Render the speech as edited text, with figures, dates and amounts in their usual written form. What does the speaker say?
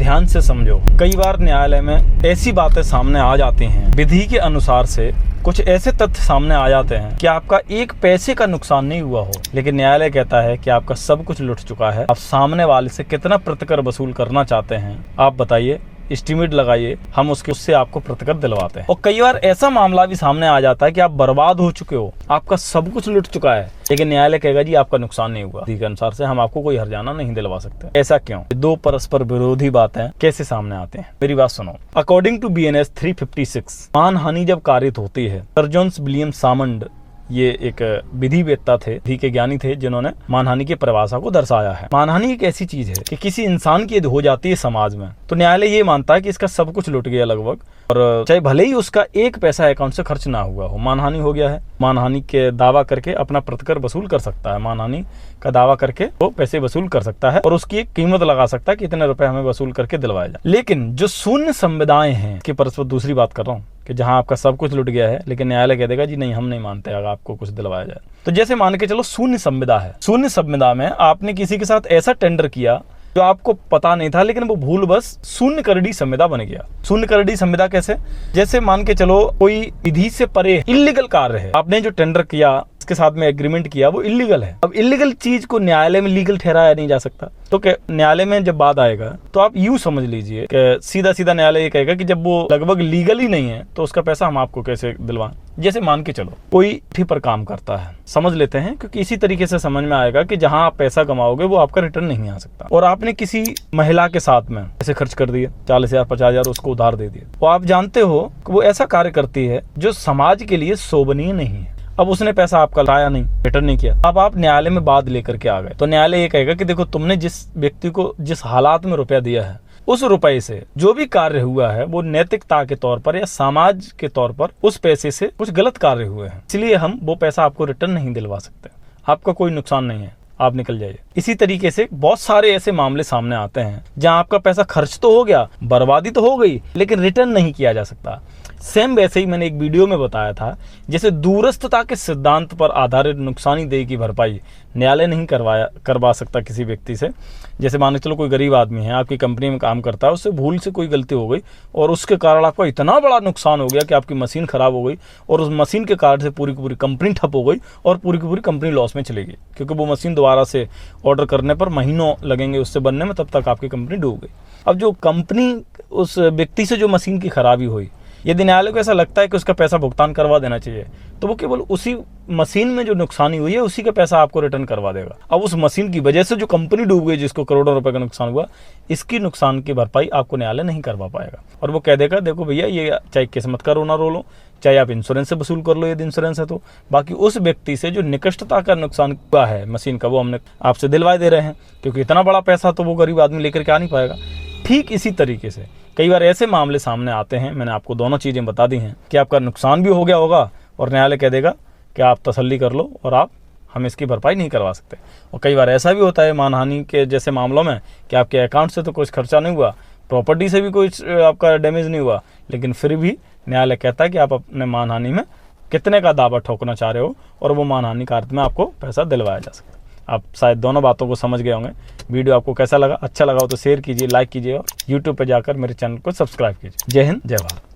ध्यान से समझो। कई बार न्यायालय में ऐसी बातें सामने आ जाती हैं, विधि के अनुसार से कुछ ऐसे तथ्य सामने आ जाते हैं कि आपका एक पैसे का नुकसान नहीं हुआ हो, लेकिन न्यायालय कहता है कि आपका सब कुछ लुट चुका है। आप सामने वाले से कितना प्रतिकर वसूल करना चाहते हैं, आप बताइए, एस्टीमेट लगाइए, हम उससे आपको प्रतिकर दिलवाते हैं। और कई बार ऐसा मामला भी सामने आ जाता है कि आप बर्बाद हो चुके हो, आपका सब कुछ लुट चुका है, लेकिन न्यायालय कहेगा जी आपका नुकसान नहीं हुआ, विधि के अनुसार से हम आपको कोई हर्जाना नहीं दिलवा सकते। ऐसा क्यों? दो परस्पर विरोधी बातें कैसे सामने आते हैं, मेरी बात सुनो। अकॉर्डिंग टू BNS 356, मानहानि जब कारित होती है, सर जॉन विलियम सामंड, ये एक विधिवेत्ता थे, विधि के ज्ञानी थे, जिन्होंने मानहानि की परिभाषा को दर्शाया है। मानहानि एक ऐसी चीज है कि किसी इंसान की यदि हो जाती है समाज में, तो न्यायालय ये मानता है कि इसका सब कुछ लुट गया लगभग, और चाहे भले ही उसका एक पैसा अकाउंट से खर्च ना हुआ हो, मानहानि हो गया है। मानहानि के दावा करके अपना प्रतिकर वसूल कर सकता है, मानहानि का दावा करके वो पैसे वसूल कर सकता है और उसकी एक कीमत लगा सकता है कि इतने रुपए हमें वसूल करके दिलवाया जाए। लेकिन जो शून्य संविदाएं हैं, कि परस्पर दूसरी बात कर रहा हूँ, कि जहां आपका सब कुछ लुट गया है, लेकिन न्यायालय कह देगा जी नहीं, हम नहीं मानते अगर आपको कुछ दिलवाया जाए। तो जैसे मान के चलो शून्य संविदा है, शून्य संविदा में आपने किसी के साथ ऐसा टेंडर किया जो आपको पता नहीं था, लेकिन वो भूल बस शून्य करड़ी संविदा बन गया। शून्य करड़ी संविदा कैसे? जैसे मान के चलो कोई विधि से परे इल्लीगल कार्य है, आपने जो टेंडर किया, के साथ में एग्रीमेंट किया, वो इल्लीगल है। अब इल्लीगल चीज को न्यायालय में लीगल ठहराया नहीं जा सकता, तो न्यायालय में जब बात आएगा तो आप यूं समझ लीजिए कि सीधा सीधा न्यायालय ये कहेगा कि जब वो लगभग लीगल ही नहीं है तो उसका पैसा हम आपको कैसे दिलवाएं। जैसे मान के चलो कोई चिट्ठी पर काम करता है, समझ लेते हैं, क्योंकि इसी तरीके से समझ में आएगा कि जहां आप पैसा कमाओगे वो आपका रिटर्न नहीं आ सकता, और आपने किसी महिला के साथ में पैसे खर्च कर दिए, 40,000 50,000 उसको उधार दे दिए, तो आप जानते हो कि वो ऐसा कार्य करती है जो समाज के लिए शोभनीय नहीं है। अब उसने पैसा आपका लाया नहीं, रिटर्न नहीं किया, अब आप न्यायालय में बात लेकर के आ गए, तो न्यायालय ये कहेगा कि देखो तुमने जिस व्यक्ति को जिस हालात में रुपया दिया है, उस रुपए से जो भी कार्य हुआ है वो नैतिकता के तौर पर या समाज के तौर पर उस पैसे से कुछ गलत कार्य हुए हैं, इसलिए हम वो पैसा आपको रिटर्न नहीं दिलवा सकते, आपका कोई नुकसान नहीं है, आप निकल जाइए। इसी तरीके से बहुत सारे ऐसे मामले सामने आते हैं जहां आपका पैसा खर्च तो हो गया, बर्बादी तो हो गई, लेकिन रिटर्न नहीं किया जा सकता। सेम वैसे ही मैंने एक वीडियो में बताया था, जैसे दूरस्थता के सिद्धांत पर आधारित नुकसानदेही की भरपाई न्यायालय नहीं करवा सकता किसी व्यक्ति से। जैसे मान के चलो कोई गरीब आदमी है, आपकी कंपनी में काम करता है, उससे भूल से कोई गलती हो गई और उसके कारण आपका इतना बड़ा नुकसान हो गया कि आपकी मशीन खराब हो गई, और उस मशीन के कारण से पूरी की पूरी कंपनी ठप हो गई और पूरी की पूरी कंपनी लॉस में चली गई, क्योंकि वो मशीन दोबारा से ऑर्डर करने पर महीनों लगेंगे उससे बनने में, तब तक आपकी कंपनी डूब गई। अब जो कंपनी उस व्यक्ति से जो मशीन की खराबी हुई, यदि न्यायालय को ऐसा लगता है कि उसका पैसा भुगतान करवा देना चाहिए, तो वो केवल उसी मशीन में जो नुकसानी हुई है उसी का पैसा आपको रिटर्न करवा देगा। अब उस मशीन की वजह से जो कंपनी डूब गई, जिसको करोड़ों रुपए का नुकसान हुआ, इसकी नुकसान की भरपाई आपको न्यायालय नहीं करवा पाएगा, और वो कह देगा देखो भैया, ये चाहे किस्मत का रोना रो लो, चाहे आप इंश्योरेंस से वसूल कर लो यदि इंश्योरेंस है तो, बाकी उस व्यक्ति से जो निकटता का नुकसान हुआ है मशीन का, वो हमने आपसे दिलवाए दे रहे हैं, क्योंकि इतना बड़ा पैसा तो वो गरीब आदमी लेकर के आ नहीं पाएगा। ठीक इसी तरीके से कई बार ऐसे मामले सामने आते हैं, मैंने आपको दोनों चीजें बता दी हैं, कि आपका नुकसान भी हो गया होगा और न्यायालय कह देगा कि आप तसल्ली कर लो और हम इसकी भरपाई नहीं करवा सकते। और कई बार ऐसा भी होता है मानहानि के जैसे मामलों में कि आपके अकाउंट से तो कुछ खर्चा नहीं हुआ, प्रॉपर्टी से भी कोई आपका डैमेज नहीं हुआ, लेकिन फिर भी न्यायालय कहता है कि आप अपने मानहानि में कितने का दावा ठोकना चाह रहे हो, और वो मानहानि कार्य में आपको पैसा दिलवाया जा सकता है। आप शायद दोनों बातों को समझ गए होंगे। वीडियो आपको कैसा लगा? अच्छा लगा हो तो शेयर कीजिए, लाइक कीजिए, और यूट्यूब पर जाकर मेरे चैनल को सब्सक्राइब कीजिए। जय हिंद, जय भारत।